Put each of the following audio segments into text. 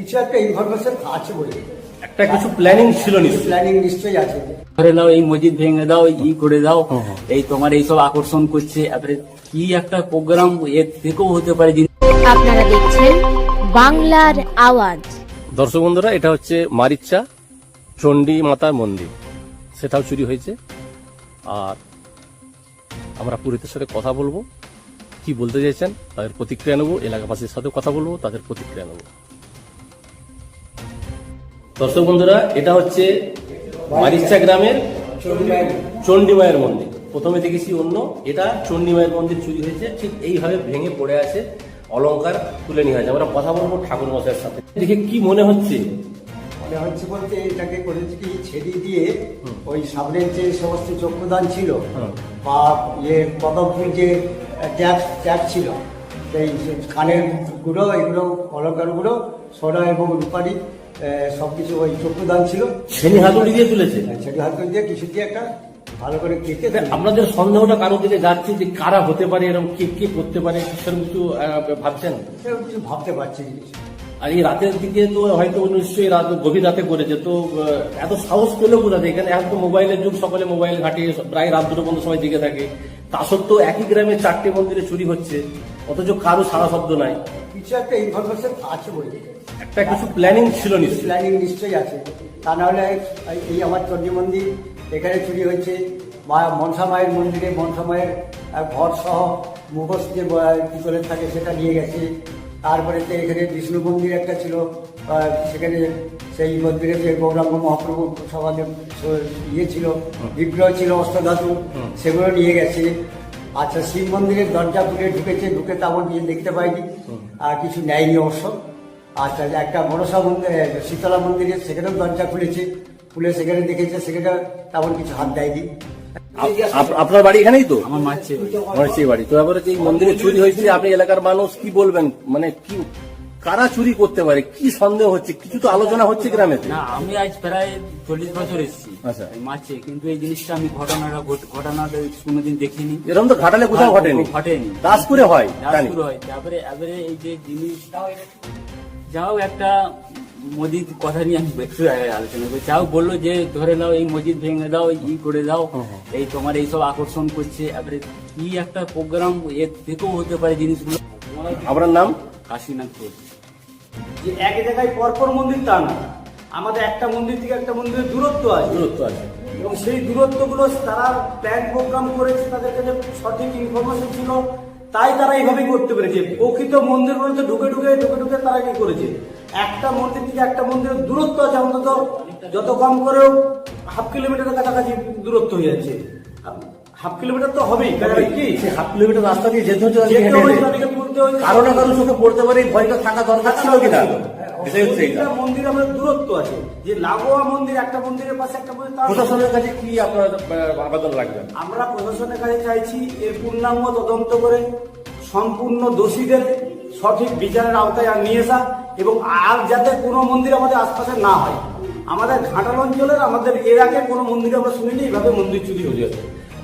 কিছু একটা ইনফরমেশন আছে বলে একটা কিছু প্ল্যানিং ছিল নিশ্চয়ই। প্ল্যানিং নিশ্চয়ই আছে। ধরে নাও এই মসজিদ ভেঙে দাও, ই করে দাও, এই তোমার এইসব আকর্ষণ করছে, তারপরে কি একটা প্রোগ্রাম এর থেকেও হতে পারে। আপনারা দেখছেন বাংলার আওয়াজ। দর্শক বন্ধুরা, এটা হচ্ছে মারিচ্চা চণ্ডী মাতার মন্দির, সেটাও চুরি হয়েছে। আর আমরা পুরোহিতের সাথে কথা বলবো, কি বলতে চাইছেন তাদের প্রতিক্রিয়া নেবো, এলাকাবাসীর সাথে কথা বলবো, তাদের প্রতিক্রিয়া নেবো। দর্শক বন্ধুরা, এটা হচ্ছে মারিচ্চা গ্রামের চণ্ডী মায়ের মন্দির। প্রথমে দেখেছি অন্য, এটা চণ্ডী মায়ের মন্দির চুরি হয়েছে, ঠিক এইভাবে ভেঙে পড়ে আছে, অলংকার তুলে নিয়ে আছে। আমরা কথা বলবো ঠাকুর মশাইয়ের সাথে। দেখে কি মনে হচ্ছে? মনে হচ্ছে বলতে এটাকে করেছে কি ছেড়ি দিয়ে ওই সামনের যে সমস্ত চক্ষুদান ছিল বা কদম ফুল যে ট্যাগ ছিল, সেই কানের গুঁড়ো, এগুলো অলঙ্কারগুলো সোনা এবং রূপারি সবকিছু ওই চক্ষুদান ছিল, ছেনি হাতুড়ি দিয়ে তুলেছে। ছেড়ি হাতুড়ি দিয়ে কিছু দিয়ে একটা ভালো করে কেটে। আপনাদের সন্দেহটা কারো দিকে যাচ্ছে যে কারা হতে পারে, এরকম কে কে করতে পারে, সেরকম কিছু ভাবছেন? কিছু ভাবতে পারছি। আর এই রাতের দিকে তো হয়তো নিশ্চয়ই রাত, গভীর রাতে করেছে, তো এত সাহস পেলো কোথা থেকে? এখানে এখন তো মোবাইলের যুগ, সকলে মোবাইল ঘাটে, প্রায় রাত 2টো পর্যন্ত সবাই জেগে থাকে। তা সত্ত্বেও একই গ্রামে 4টে মন্দিরে চুরি হচ্ছে, অথচ কারো সারা শব্দ নাই। কিছু একটা ইনফরমেশন আছে বলে একটা কিছু প্ল্যানিং ছিল নিশ্চয়ই। প্ল্যানিং নিশ্চয়ই আছে। তা নাহলে এই আমার চণ্ডী মন্দির এখানে চুরি হয়েছে, মনসা মায়ের মন্দিরে মনসা মায়ের ঘর সহ মুখোশ যে পিতলের থাকে সেটা নিয়ে গেছে। তারপরে তো এখানে বিষ্ণু মন্দির একটা ছিল, সেখানে সেই মন্দিরে যে গৌরাঙ্গ মহাপ্রভু সমাজে ইয়ে ছিল, বিগ্রহ ছিল অষ্টধাতু, সেগুলো নিয়ে গেছে। আচ্ছা, শিব মন্দিরের দরজা খুলে ঢুকেছে, ঢুকে তেমন গিয়ে দেখতে পাইনি, আর কিছু নেয়নি অবশ্য। আচ্ছা, একটা মনসা মন্দির, শীতলা মন্দিরে সেখানেও দরজা খুলেছে, খুলে সেখানে দেখেছে, সেখানে তেমন কিছু হাত দেয়নি। আপনার বাড়ি এখানেই তো? আমার মারছে মারিচ্চা বাড়ি। তো এবারে যে মন্দিরে চুরি হয়েছে, আপনি এলাকার মানুষ কি বলবেন? মানে কি, কারা চুরি করতে পারে, কি সন্দেহ হচ্ছে? কিছু তো আলোচনা হচ্ছে গ্রামে। না, আমি আজ প্রায় 40 বছর এসেছি আচ্ছা। মারছে, কিন্তু এই জিনিসটা আমি ঘটনাটা কোনোদিন দেখিনি। এরকম তো ঘাটালে কোথাও ঘটেনি। দাসপুরে হয়, জানি। শুরু হয়। তারপরে এবারে এই যে জিনিসটা, যাও একটা মসজিদ কথা নিয়ে আমি একটু আলোচনা করি। যাও বললো যে ধরে নাও এই মসজিদ ভেঙে দাও, ই করে দাও, এই তোমার এইসব আকর্ষণ করছে, এবারে কি একটা প্রোগ্রাম এর থেকেও হতে পারে জিনিসগুলো। আপনার নাম? কাশীনাথ। যে এক জায়গায় পরপর মন্দির তা না, আমাদের একটা মন্দির থেকে একটা মন্দিরের দূরত্ব আছে, এবং সেই দূরত্বগুলো তারা প্ল্যান প্রোগ্রাম করেছে, তাদের কাছে সঠিক ইনফরমেশন ছিল, তাই তারা এইভাবেই করতে পেরেছে। প্রকৃত মন্দির বলতে ঢুকে ঢুকে তারা কি করেছে, একটা মন্দির থেকে একটা মন্দিরের দূরত্ব আছে অন্তত যত কম করেও 1/2 কিলোমিটারের কাছাকাছি দূরত্ব হয়ে যাচ্ছে। 1/2 কিলোমিটার তো হবেই, কি 1/2 কিলোমিটার রাস্তা দিয়ে যেতে হচ্ছে, কারো না কারো চোখে পড়তে পারে, ভয়টা থাকা দরকার ছিল কিনা? মন্দির আমাদের দূরত্ব আছে, যে লাগোয়া মন্দির, একটা মন্দিরের পাশে একটা মন্দির। প্রশাসনের কাছে কি আপনার আবেদন রাখবেন? আমরা প্রশাসনের কাছে চাইছি এর পূর্ণাঙ্গ তদন্ত করে সম্পূর্ণ দোষীদের সঠিক বিচারের আওতায় নিয়ে আসা, এবং আর যাতে কোনো মন্দির আমাদের আশপাশে না হয়। আমাদের ঘাটাল অঞ্চলের, আমাদের এর আগে কোনো মন্দিরে আমরা শুনিনি এইভাবে মন্দির চুরি হয়ে যাচ্ছে।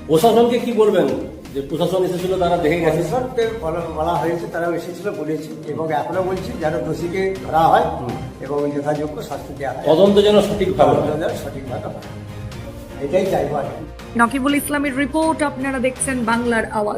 প্রশাসনকে কি বলবেন? যে প্রশাসন এসেছিল, তারা দেখে গেছে, বলা হয়েছে, তারাও এসেছিল, বলেছি, এবং এখনো বলছি যেন দোষীকে ধরা হয় এবং যথাযোগ্য শাস্তি দেওয়া হয়, তদন্ত যেন সঠিকভাবে সঠিকভাবে হয়, এটাই চাইবো আর কি। নকিবুল ইসলামের রিপোর্ট, আপনারা দেখছেন বাংলার আওয়াজ।